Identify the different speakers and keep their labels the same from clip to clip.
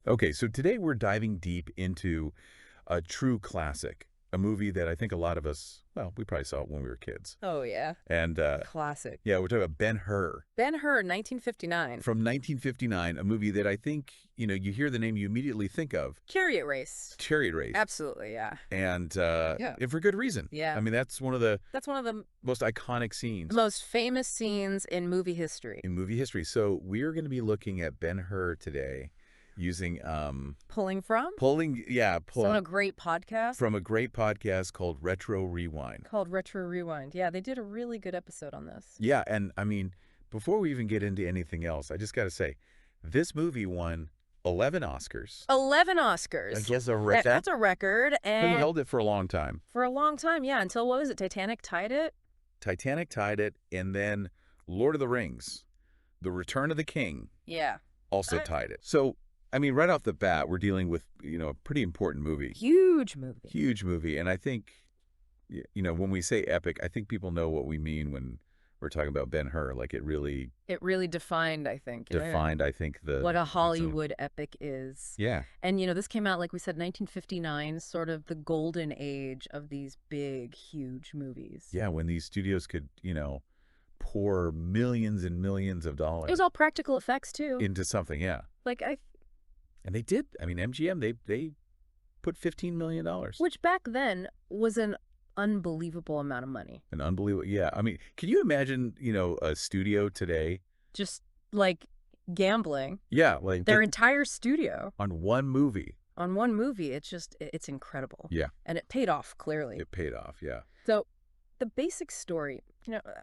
Speaker 1: Okay, so today we're diving deep into a true classic, a movie that I think a lot of us, well, we probably saw it when we were kids.
Speaker 2: Oh, yeah.
Speaker 1: And
Speaker 2: Classic.
Speaker 1: yeah, we're talking about Ben-Hur
Speaker 2: Ben-Hur, 1959.
Speaker 1: from 1959, a movie that I think, you hear the name, you immediately think of
Speaker 2: Chariot race.
Speaker 1: Chariot Race.
Speaker 2: Absolutely, yeah.
Speaker 1: And
Speaker 2: Yeah.
Speaker 1: for good reason.
Speaker 2: Yeah.
Speaker 1: I mean, that's one of the
Speaker 2: That's one of the
Speaker 1: most iconic scenes
Speaker 2: most famous scenes in movie history.
Speaker 1: in movie history. So we're going to be looking at Ben-Hur today using
Speaker 2: Pulling from?
Speaker 1: pulling
Speaker 2: On a great podcast
Speaker 1: from a great podcast called Retro Rewind.
Speaker 2: called Retro Rewind. Yeah, they did a really good episode on this.
Speaker 1: Yeah, and I mean, before we even get into anything else, I just got to say, this movie won 11 Oscars.
Speaker 2: 11 Oscars.
Speaker 1: I guess a record.
Speaker 2: That's a record.
Speaker 1: They
Speaker 2: And
Speaker 1: held it for a long time.
Speaker 2: for a long time, yeah, until, what was it, Titanic tied it?
Speaker 1: Titanic tied it, and then Lord of the Rings, The Return of the King,
Speaker 2: Yeah.
Speaker 1: also tied it. So, I mean, right off the bat, we're dealing with, a pretty important movie.
Speaker 2: Huge movie.
Speaker 1: Huge movie. And I think, when we say epic, I think people know what we mean when we're talking about Ben-Hur. Like, it really
Speaker 2: defined, I think.
Speaker 1: defined, I think,
Speaker 2: what a Hollywood epic is.
Speaker 1: Yeah.
Speaker 2: And, this came out, like we said, 1959, sort of the golden age of these big, huge movies.
Speaker 1: Yeah, when these studios could, pour millions and millions of dollars.
Speaker 2: It was all practical effects, too.
Speaker 1: Into something, yeah. And they did. I mean, MGM, they put $15 million.
Speaker 2: Which back then was an unbelievable amount of money.
Speaker 1: An unbelievable, yeah. I mean, can you imagine, a studio today?
Speaker 2: Just, like, gambling.
Speaker 1: Yeah, like
Speaker 2: Their entire studio.
Speaker 1: on one movie.
Speaker 2: On one movie. It's incredible.
Speaker 1: Yeah.
Speaker 2: And it paid off, clearly.
Speaker 1: It paid off, yeah.
Speaker 2: So the basic story,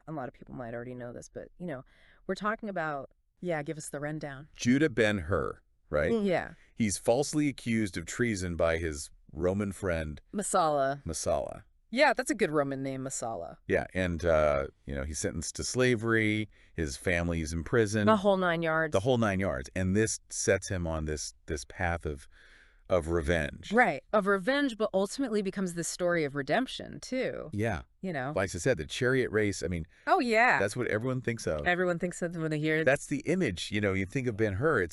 Speaker 2: a lot of people might already know this, but, we're talking about, give us the rundown.
Speaker 1: Judah Ben-Hur, right?
Speaker 2: Yeah.
Speaker 1: He's falsely accused of treason by his Roman friend,
Speaker 2: Masala. Yeah, that's a good Roman name, Masala.
Speaker 1: Yeah, and, he's sentenced to slavery. His family's in prison.
Speaker 2: The whole 9 yards.
Speaker 1: The whole 9 yards. And this sets him on this path of revenge.
Speaker 2: Right. Of revenge, but ultimately becomes this story of redemption, too.
Speaker 1: Yeah.
Speaker 2: Like
Speaker 1: I said, the chariot race, I mean,
Speaker 2: oh, yeah.
Speaker 1: that's what everyone thinks of.
Speaker 2: Everyone thinks of when they hear it.
Speaker 1: That's the image. You think of Ben-Hur,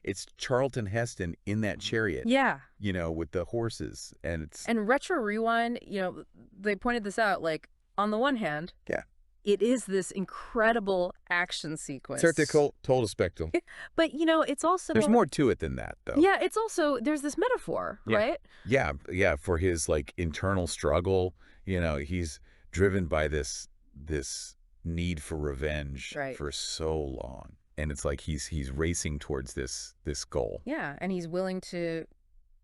Speaker 1: it's Charlton Heston in that chariot.
Speaker 2: Yeah.
Speaker 1: With the horses. And
Speaker 2: Retro Rewind, they pointed this out, like, on the one hand,
Speaker 1: yeah,
Speaker 2: it is this incredible action sequence.
Speaker 1: Certe told a spectacle.
Speaker 2: But, it's also...
Speaker 1: There's more to it than that, though.
Speaker 2: Yeah, it's also... There's this metaphor, right?
Speaker 1: Yeah, for his, like, internal struggle. He's driven by this need for revenge for so long. And it's like he's racing towards this goal.
Speaker 2: Yeah, and he's willing to,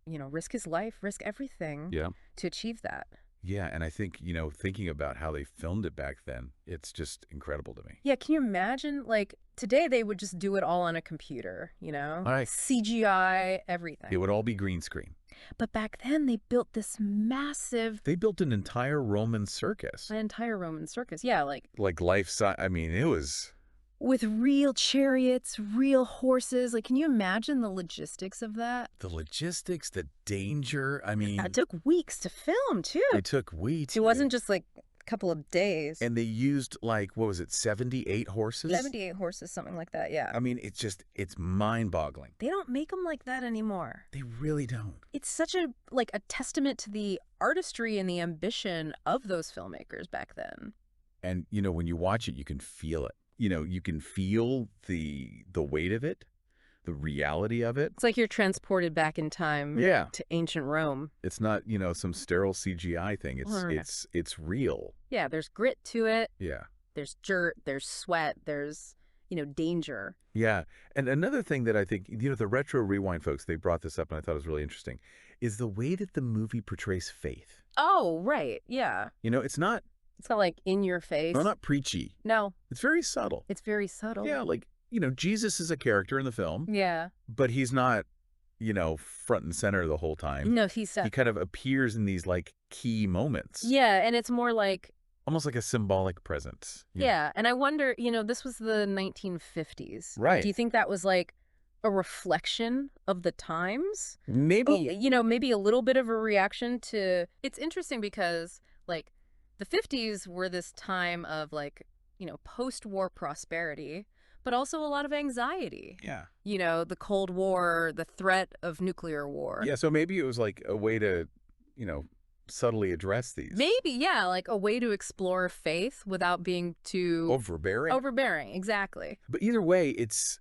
Speaker 2: risk his life, risk everything to achieve that.
Speaker 1: Yeah, and I think, thinking about how they filmed it back then, it's just incredible to me.
Speaker 2: Yeah, can you imagine, like, today they would just do it all on a computer,
Speaker 1: Right.
Speaker 2: CGI, everything.
Speaker 1: It would all be green screen.
Speaker 2: But back then they built this massive...
Speaker 1: They built an entire Roman circus.
Speaker 2: An entire Roman circus, yeah, like...
Speaker 1: Like life-size, I mean, it was...
Speaker 2: With real chariots, real horses. Like, can you imagine the logistics of that?
Speaker 1: The logistics, the danger, I mean...
Speaker 2: It took weeks to film, too.
Speaker 1: It took weeks.
Speaker 2: It wasn't just, like, a couple of days.
Speaker 1: And they used, like, what was it, 78 horses?
Speaker 2: 78 horses, something like that, yeah.
Speaker 1: I mean, it's mind-boggling.
Speaker 2: They don't make them like that anymore.
Speaker 1: They really don't.
Speaker 2: It's such a testament to the artistry and the ambition of those filmmakers back then.
Speaker 1: And, when you watch it, you can feel it. You can feel the weight of it, the reality of it.
Speaker 2: It's like you're transported back in time to ancient Rome.
Speaker 1: It's not, some sterile CGI thing. It's real.
Speaker 2: Yeah, there's grit to it.
Speaker 1: Yeah.
Speaker 2: There's dirt, there's sweat, there's, danger.
Speaker 1: Yeah. And another thing that I think, the Retro Rewind folks, they brought this up and I thought it was really interesting, is the way that the movie portrays faith.
Speaker 2: Oh, right. Yeah.
Speaker 1: It's not...
Speaker 2: It's not like in your face.
Speaker 1: Well, not preachy.
Speaker 2: No.
Speaker 1: It's very subtle.
Speaker 2: It's very subtle.
Speaker 1: Yeah, like, Jesus is a character in the film.
Speaker 2: Yeah.
Speaker 1: But he's not, front and center the whole time.
Speaker 2: No, he
Speaker 1: kind of appears in these, like, key moments.
Speaker 2: Yeah, and it's more like...
Speaker 1: Almost like a symbolic presence.
Speaker 2: Yeah, and I wonder, this was the 1950s.
Speaker 1: Right.
Speaker 2: Do you think that was like a reflection of the times?
Speaker 1: Maybe.
Speaker 2: Maybe a little bit of a reaction to... It's interesting because, like... The 50s were this time of, like, post-war prosperity, but also a lot of anxiety.
Speaker 1: Yeah.
Speaker 2: You know, the Cold War, the threat of nuclear war.
Speaker 1: Yeah, so maybe it was like a way to, you know, subtly address these.
Speaker 2: Maybe, yeah, like a way to explore faith without being too
Speaker 1: Overbearing.
Speaker 2: overbearing. Exactly.
Speaker 1: But either way, it's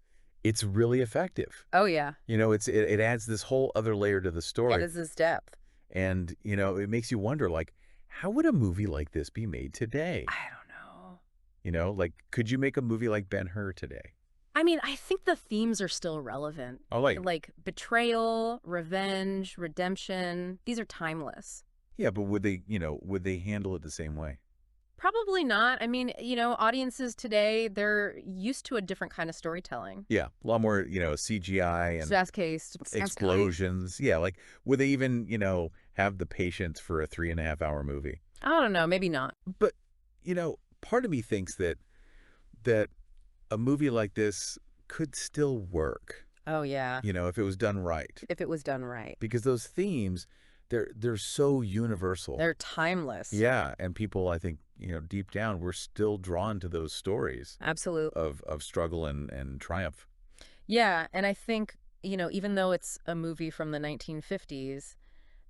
Speaker 1: really effective.
Speaker 2: Oh, yeah.
Speaker 1: You know, it adds this whole other layer to the story.
Speaker 2: That is this depth.
Speaker 1: And, you know, it makes you wonder, like, how would a movie like this be made today?
Speaker 2: I don't know.
Speaker 1: You know, like, could you make a movie like Ben-Hur today?
Speaker 2: I mean, I think the themes are still relevant.
Speaker 1: Oh,
Speaker 2: like betrayal, revenge, redemption. These are timeless.
Speaker 1: Yeah, but would they handle it the same way?
Speaker 2: Probably not. I mean, you know, audiences today, they're used to a different kind of storytelling.
Speaker 1: Yeah, a lot more, you know, CGI and
Speaker 2: Fast-paced,
Speaker 1: explosions. Yeah, like, would they even, you know, have the patience for a 3.5-hour movie?
Speaker 2: I don't know, maybe not.
Speaker 1: But, you know, part of me thinks that a movie like this could still work.
Speaker 2: Oh, yeah.
Speaker 1: You know, if it was done right.
Speaker 2: If it was done right.
Speaker 1: Because those themes, they're so universal.
Speaker 2: They're timeless.
Speaker 1: Yeah, and people, I think, you know, deep down, we're still drawn to those stories.
Speaker 2: Absolutely.
Speaker 1: Of struggle and triumph.
Speaker 2: Yeah, and I think, you know, even though it's a movie from the 1950s,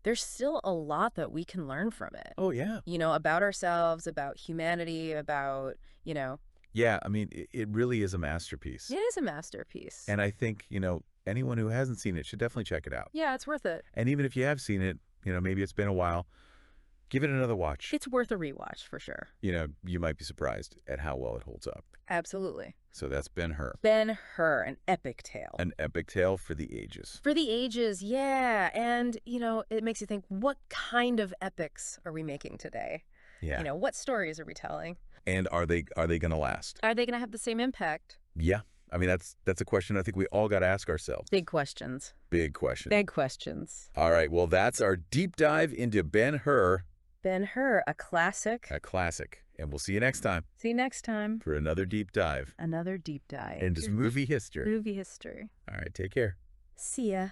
Speaker 2: there's still a lot that we can learn from it.
Speaker 1: Oh, yeah.
Speaker 2: You know, about ourselves, about humanity, about, you know.
Speaker 1: Yeah, I mean, it really is a masterpiece.
Speaker 2: It is a masterpiece.
Speaker 1: And I think, you know, anyone who hasn't seen it should definitely check it out.
Speaker 2: Yeah, it's worth it.
Speaker 1: And even if you have seen it, you know, maybe it's been a while, give it another watch.
Speaker 2: It's worth a rewatch for sure.
Speaker 1: You know, you might be surprised at how well it holds up.
Speaker 2: Absolutely.
Speaker 1: So that's Ben-Hur.
Speaker 2: Ben-Hur, an epic tale.
Speaker 1: An epic tale for the ages.
Speaker 2: For the ages, yeah. And, you know, it makes you think, what kind of epics are we making today?
Speaker 1: Yeah.
Speaker 2: You know, what stories are we telling?
Speaker 1: And are they going to last?
Speaker 2: Are they going to have the same impact?
Speaker 1: Yeah. I mean, that's a question I think we all got to ask ourselves.
Speaker 2: Big questions.
Speaker 1: Big question.
Speaker 2: Big questions.
Speaker 1: All right. Well, that's our deep dive into Ben-Hur.
Speaker 2: Ben-Hur, a classic.
Speaker 1: A classic. And we'll see you next time.
Speaker 2: See you next time.
Speaker 1: For another deep dive.
Speaker 2: Another deep dive.
Speaker 1: Into movie history.
Speaker 2: Movie history.
Speaker 1: All right. Take care.
Speaker 2: See ya.